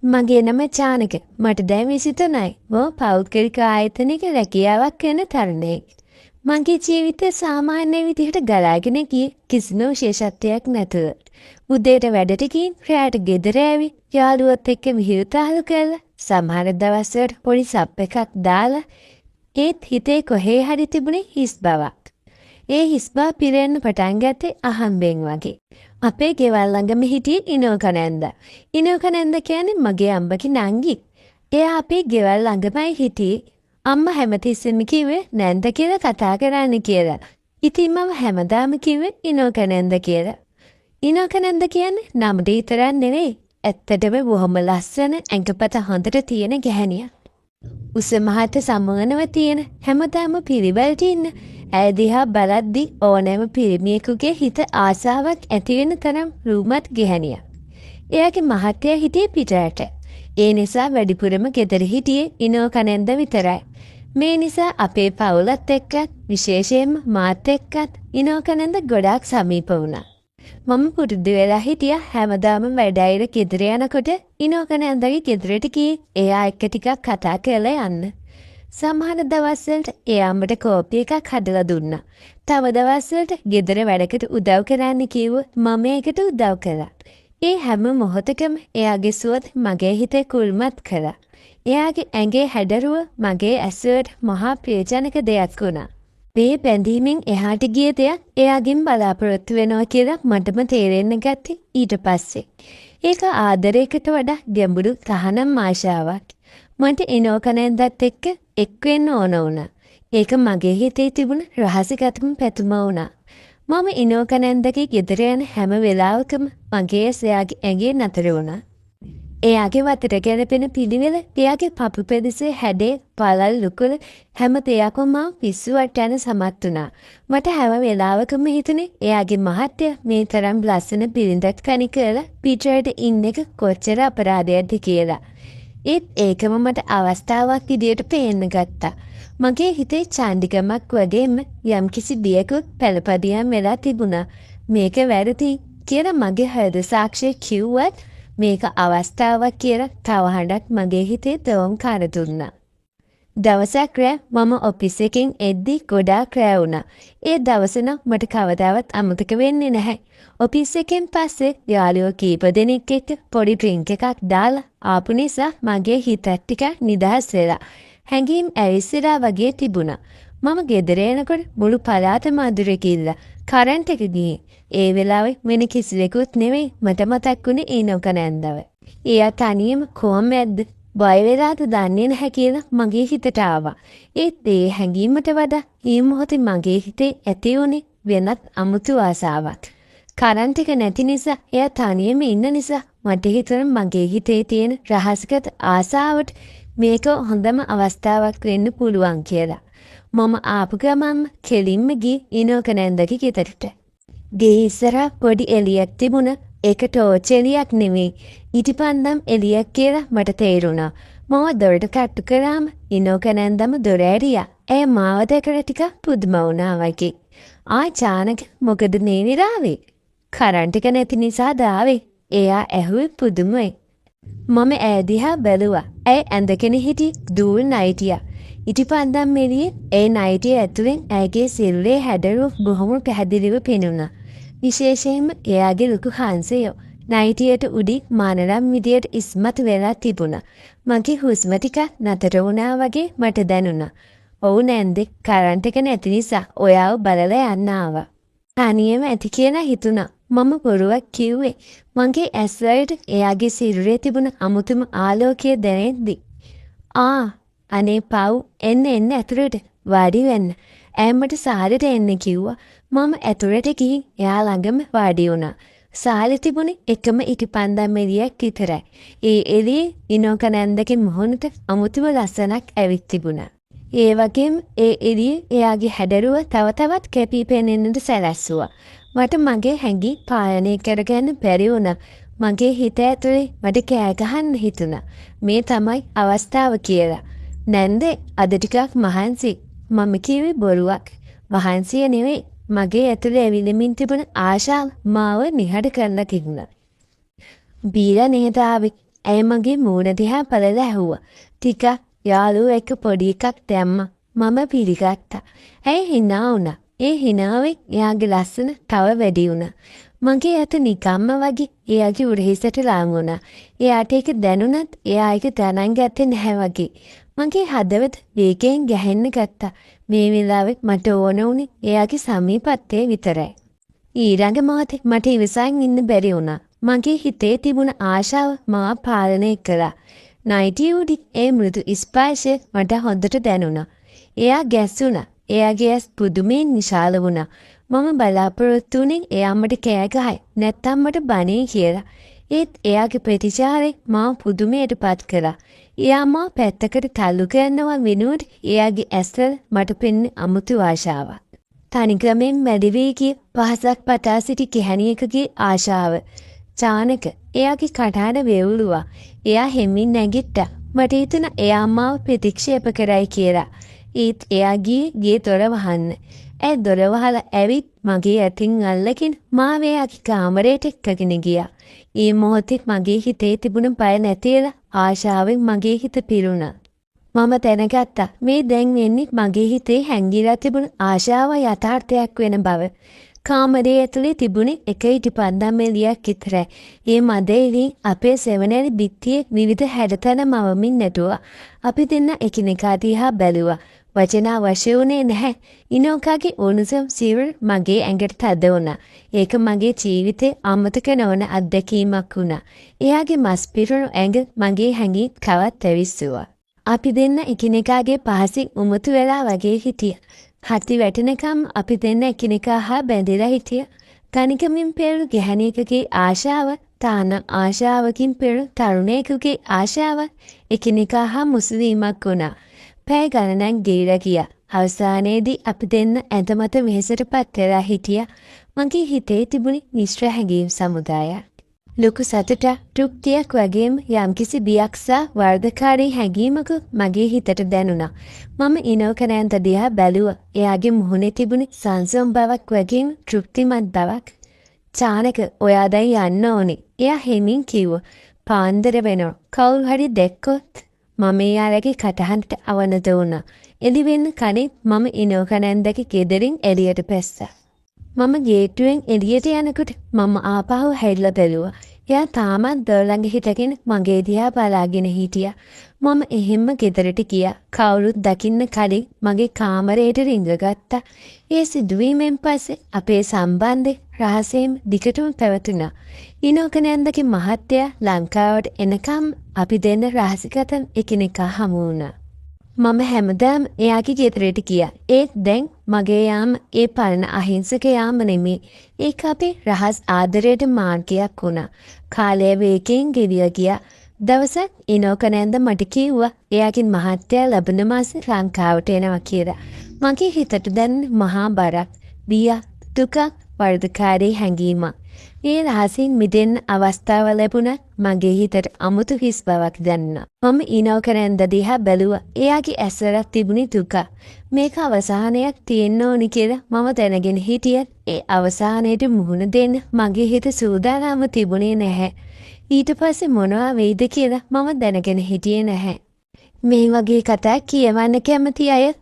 මගේ නම චානක. මට දැන් 23යි. මම පෞද්ගලික ආයතනයක රැකියාවක් කරන තරුණයෙක්. මගේ ජීවිතය සාමාන්‍ය විදිහට ගලාගෙන ගියේ කිසිම විශේෂත්වයක් නැතුව. උදේට වැඩට ගිහින් රැයට ගෙදර ඇවි යාළුවොත් එක්ක විහිළුතාලු කරලා සමහර දවස්වල පොඩි සප් එකක් දාලා ඒත් හිතේ කොහේ හරි තිබුණේ හිස් බවක්. ඒ හිස් බව පිරෙන්න පටන් ගත්තේ අහම්බෙන් වගේ. අපේ ගෙවල් ළඟම හිටියේ ඉනෝකනන්ද. ඉනෝකනන්ද කියන්නේ මගේ අම්බගේ නංගි. එයා අපේ ගෙවල් ළඟමයි හිටියේ. අම්මා හැමතිස්සෙම කිව්වේ නැන්ද කියලා කතා කරන්න කියලා. ඉතින් මම හැමදාම කිව්වේ ඉනෝකනන්ද කියලා. ඉනෝකනන්ද කියන්නේ නමට විතරක් නෙවෙයි. ඇත්තටම බොහොම ලස්සන ඇඟපත හොඳට තියෙන ගැහණියක්. උස මහත සමනව තියෙන හැමදාම පිළිවෙලට ඉන්න ඇය දිහා බලද්දි ඕනෑම පිරිමියෙකුගේ හිත ආසාවක් ඇති වෙන තරම් රූමත් ගැහණියක්. එයාගේ මහත්තයා හිටියේ පිටරට. ඒ නිසා වැඩිපුරම ගෙදර හිටියේ ඉනෝකනන්ද විතරයි. මේ නිසා අපේ පවුලත් එක්කත් විශේෂයෙන්ම මාත් එක්කත් ඉනෝකනන්ද ගොඩාක් සමීප වුණා. මම පුරුදු වෙලා හිටියා හැමදාම වැඩයිර ගෙදර යනකොට ඉනෝකනන්දගේ ගෙදරට ගියේ එයා එක්ක ටිකක් කතා කරලා යන්න. සමහර දවස්වලට එයාමට කෝපි එකක් හදලා දුන්නා. තව දවස්වලට ගෙදර වැඩකට උදව් කරන්න කිව්වොත් මම ඒකට උදව් කළා. ඒ හැම මොහොතකම එයාගේ සුවඳ මගේ හිතේ කුල්මත් කළා. එයාගේ ඇඟේ හැඩරුව මගේ ඇසුවට මහා ප්‍රියජනක දෙයක් වුණා. මේ බැඳීමෙන් එහාට ගිය දෙයක් එයාගෙන් බලාපොරොත්තු වෙනවා කියලා මටම තේරෙන්න ගත්තේ ඊට පස්සේ. ඒක ආදරයකට වඩා ගැඹුරු තහනම් ආශාවක්. මට ඉනෝකනන්දත් එක්ක එක් වෙන්න ඕන වුණා. ඒක මගේ හිතේ තිබුණ රහසිගතම පැතුම වුණා. මම ඉනෝකනන්දගේ ගෙදර යන හැම වෙලාවකම මගේ එයාගේ ඇඟේ නතර වුණා. එයාගේ වතට ගැලපෙන පිළිවෙල, එයාගේ පපු පෙදෙසේ හැඩේ, පළල් ලුකුල හැම දෙයක්ම මම පිස්සුවට යන සමත් වුණා. මට හැම වෙලාවකම හිතුනේ එයාගේ මහත්තයා මේ තරම් ලස්සන බිරිඳක් කණි කරලා පිටරට ඉන්න එක කොච්චර අපරාධයක්ද කියලා. ඒත් ඒකම මට අවස්ථාවක් විදියට පේන්න ගත්තා. මගේ හිතේ චාන්ඩිකමක් වගේම යම්කිසි බියකුත් පළපදියම් වෙලා තිබුණා. මේක වැරදි කියලා මගේ හෘද සාක්ෂිය කිව්වත් මේක අවස්ථාවක් කියලා තව හඬක් මගේ හිතේ තෝම්කාර දුන්නා. දවසක් රෑ මම ඔෆිස් එකෙන් එද්දි ගොඩාක් රෑ වුණා. ඒ දවස නම් මට කවදාවත් අමතක වෙන්නේ නැහැ. ඔෆිස් එකෙන් පස්සේ යාළුවෝ කීප දෙනෙක් එක්ක පොඩි ඩ්‍රින්ක් එකක් දාලා ආපු නිසා මගේ හිතත් ටිකක් නිදහස් වෙලා. හැඟීම් ඇවිස්සලා වගේ තිබුණා. මම ගෙදර එනකොට මුළු පළාතම අඳුර කිල්ලා කරන්ට් එක ගියේ. ඒ වෙලාවේ වෙන කිසිවෙකුත් නෙවෙයි මට මතක් වුණේ ඉනෝකනන්දව. එයා තනියම කොහොමද බය වෙලාද දන්නේ නැහැ කියලා මගේ හිතට ආවා. ඒත් ඒ හැඟීමට වඩා මේ මොහොතේ මගේ හිතේ ඇති වුණේ වෙනත් අමුතු ආසාවක්. කරන්ට් එක නැති නිසා එයා තනියම ඉන්න නිසා මට හිතුණා මගේ හිතේ තියෙන රහස්ගත ආසාවට මේක හොඳම අවස්ථාවක් වෙන්න පුළුවන් කියලා. මම ආපු ගමන්ම කෙලින්ම ගියේ ඉනෝකනන්දගේ ගෙදරට. ගේ ඉස්සරහා පොඩි එළියක් තිබුණා. ඒක ටෝච් එළියක් නෙවෙයි. ඉටිපන්දම් එළියක් කියලා මට තේරුණා. මම දොරට කට්ටු කරාම ඉනෝකනන්දම දොර ඇරියා. ඇය මාව දැකලා ටිකක් පුදුම වුණා වගේ. චානක මොකද මේ විරාවේ? කරන්ට් එක නැති නිසා දාවේ. එයා ඇහුවේ පුදුමයි. මම ඈ දිහා බැලුවා. ඇය ඇඳගෙන හිටි දූල් නයිටියා. ඉටිපන්දම් එළියේ ඒ නයිටිය ඇතුලෙන් ඇයගේ සිරුරේ හැඩරුව බොහොම පැහැදිලිව පෙනුණා. විශේෂයෙන්ම එයාගේ ලොකු හංසය නයිටියට උඩින් මානරම් විදියට ඉස්මතු වෙලා තිබුණා. මගේ හුස්ම ටික නතර වුණා වගේ මට දැනුණා. ඔව් නැන්දේ කරන්ට් එක නැති නිසා ඔයාව බලලා යන්න ආවා. තනියම ඇති කියලා හිතුණා. මම බොරුවක් කිව්වේ. මගේ ඇස් වලට එයාගේ සිරුරේ තිබුණ අමුතුම ආලෝකය දැනෙද්දි. අනේ පව් එන්න ඇතුළට වාඩි වෙන්න. ඇම්මට සාලෙට එන්න කිව්වා. මම ඇතුළට ගිහින් එයා ළඟම වාඩි වුණා. සාලේ තිබුණේ එකම ඉටිපන්දම් එළියක් විතරයි. ඒ එළියේ ඉනෝකනන්දගේ මුහුණට අමුතුම ලස්සනක් ඇවිත් තිබුණා. ඒ වගේම ඒ එළියේ එයාගේ හැඩරුව තව තවත් කැපී පෙනෙන්නට සැලැස්සුවා. මට මගේ හැඟීම් පාලනය කරගන්න බැරි වුණා. මගේ හිත ඇතුලේ මට කෑ ගහන්න හිතුණා. මේ තමයි අවස්ථාව කියලා. නැන්දේ අද ටිකක් මහන්සි. මම කිව්වේ බොරුවක්. මහන්සිය නෙවෙයි. මගේ ඇතුලේ ඇවිලෙමින් තිබුණ ආශාව මාව නිහඬ කරලා තිබුණා. බීලා නේද ආවේ? ඇය මගේ මූණ දිහා බලලා ඇහුවා. ටිකක් යාළුවෝ එක්ක පොඩි එකක් දැම්මා. මම පිළිගත්තා. ඇය hina වුණා. ඒ hinaවෙන් එයාගේ ලස්සන තව වැඩි වුණා. මගේ අත නිකම්ම වගේ එයාගේ උරහිසට ලාම් වුණා. එයාට ඒක දැනුණත් එයා ඒක ගණන් ගත්තේ නැහැ වගේ. මගේ හදවත වේගයෙන් ගැහෙන්න ගත්තා. මේ වෙලාවෙත් මට ඕන වුණේ එයාගේ සමීපත්වයේ විතරයි. ඊළඟ මොහොතේ මට ඉවසන් ඉන්න බැරි වුණා. මගේ හිතේ තිබුණ ආශාව මාව පාලනය කළා. නයිටි උඩි ඒ මෘදු ස්පර්ශය මට හොඳට දැනුණා. එයා ගැස්සුණා. එයාගේ ඇස් පුදුමයෙන් විශාල වුණා. මම බලාපොරොත්තු වුණේ එයා මට කෑ ගහයි නැත්තම් මට බනේ කියලා. ඒත් එයාගේ ප්‍රතිචාරය මාව පුදුමයටපත් කළා. එයා මාව පැත්තකට තල්ලු කරනවා වෙනුවට එයාගේ ඇස්වල මට පෙන්නේ අමුතු ආශාවක්. තනික්‍රමෙන් මැඩි වී ගිය පහසක් පතා සිටි කෙහැණියකගේ ආශාව. චානක එයාගේ කටහඬ වේවුලුවා. එයා හෙමින් නැගිට්ටා. මට හිතුණා එයා මාව ප්‍රතික්ෂේප කරයි කියලා. ඒත් එයා ගියේ දොර වහන්න. ඒ දොර වහලා ඇවිත් මගේ අතින් අල්ලගෙන මාව එයාගේ කාමරයට එක්කගෙන ගියා. ඒ මොහොතේ මගේ හිතේ තිබුණ බය නැතිලා ආශාවෙන් මගේ හිත පිරුණා. මම දැනගත්තා මේ දැන් වෙන්නේ මගේ හිතේ හැංගිලා තිබුණ ආශාව යථාර්ථයක් වෙන බව. කාමරයේ ඇතුලේ තිබුණේ එක ඉටිපන්දම් එළියක් විතරයි. ඒ මදෙලින් අපේ සෙවණැලි බිත්තියේ විවිධ හැඩතල මවමින් නැටුවා. අපි දෙන්න එකිනෙකා දිහා බැලුවා. වචන අවශ්‍ය වුණේ නැහැ. ඉනෝකාගේ උණුසුම් සිරුර මගේ ඇඟට තද වුණා. ඒක මගේ ජීවිතේ අමතක නොවන අත්දැකීමක් වුණා. එයාගේ මස් පිරුණු ඇඟ මගේ හැඟීම් කවත් ඇවිස්සුවා. අපි දෙන්න එකිනෙකාගේ පහසින් උමුතු වෙලා වගේ හිටියා. හති වැටෙනකම් අපි දෙන්න එකිනෙකා හා බැඳිලා හිටියා. කණිකමින් පෙරු ගැහණියකගේ ආශාව, තාන ආශාවකින් පෙරු තරුණයෙකුගේ ආශාව එකිනෙකා හා මුසුවීමක් වුණා. පැය ගණනක් ගිහිලා ගියා. අවසානයේදී අපි දෙන්න ඇඳ මත වෙහෙසටපත් වෙලා හිටියා. මගේ හිතේ තිබුණේ මිශ්‍ර හැඟීම් සමුදායක්. ලොකු සතුටක්, තෘප්තියක් වගේම යම්කිසි බියක් සහ වර්ධකාරී හැඟීමක මගේ හිතට දැනුණා. මම ඉනෝකනෑන්ත දිහා බැලුවා. එයාගේ මුහුණේ තිබුණේ සංසම් බවක් වගේම තෘප්තිමත් බවක්. චානක ඔයා දැන් යන්න ඕනේ. එයා හෙමින් කිව්වා. පාන්දර වෙනවා. කවුරු හරි දැක්කොත් මම එයාලගේ කටහඬට අවනත වුණා. එළි වෙන්න කලින් මම ඉනෝකනෑන්දගේ ගෙදරින් එළියට පැස්සා. මම ගේට්ටුවෙන් එළියට යනකොට මම ආපහු හැරිලා බැලුවා. එයා තාමත් දොර ළඟ හිටගෙන මගේ දිහා බලාගෙන හිටියා. මම එහෙම්ම ගෙදරට ගියා. කවුරුත් දකින්න කලින් මගේ කාමරයට රිංගගත්තා. ඒ සිදුවීමෙන් පස්සේ අපේ සම්බන්ධය රහසෙම දිගටම පැවතුණා. ඉනෝකනෑන්දගේ මහත්තයා ලංකාවට එනකම් අපි දෙන්න රහසිගතව එකිනෙකා හමු වුණා. මම හැමදාම එයාගේ ගෙදරට ගියා. ඒත් දැන් මගේ යාම ඒ පරණ අහිංසක යාම නෙමෙයි. ඒක අපේ රහස් ආදරයට මාර්ගයක් වුණා. කාලය වේගයෙන් ගෙවිය ගියා. දවසක් ඉනෝකනෑන්ද මට කිව්වා එයාගේ මහත්තයා ලබන මාසේ ලංකාවට එනවා කියලා. මගේ හිතට දැනෙන මහා බරක්, බියක්, දුකක්, වර්ධකාරී හැඟීමක්. ඒ රහසින් මිදෙන්න අවස්ථාව ලැබුණත් මගේ හිතට අමුතු හිස් බවක් දැනුණා. මම ඉනෝකනෑන්ද දිහා බැලුවා. එයාගේ ඇස්වල තිබුණේ දුක. මේක අවසානයක් තියෙන්න ඕනි කියලා මම දැනගෙන හිටියත් ඒ අවසානයට මුහුණ දෙන්න මගේ හිත සූදානම්ව තිබුණේ නැහැ. ඊට පස්සේ මොනවා වෙයිද කියලා මම දැනගෙන හිටියේ නැහැ. මේ වගේ කතා කියවන්න කැමති අය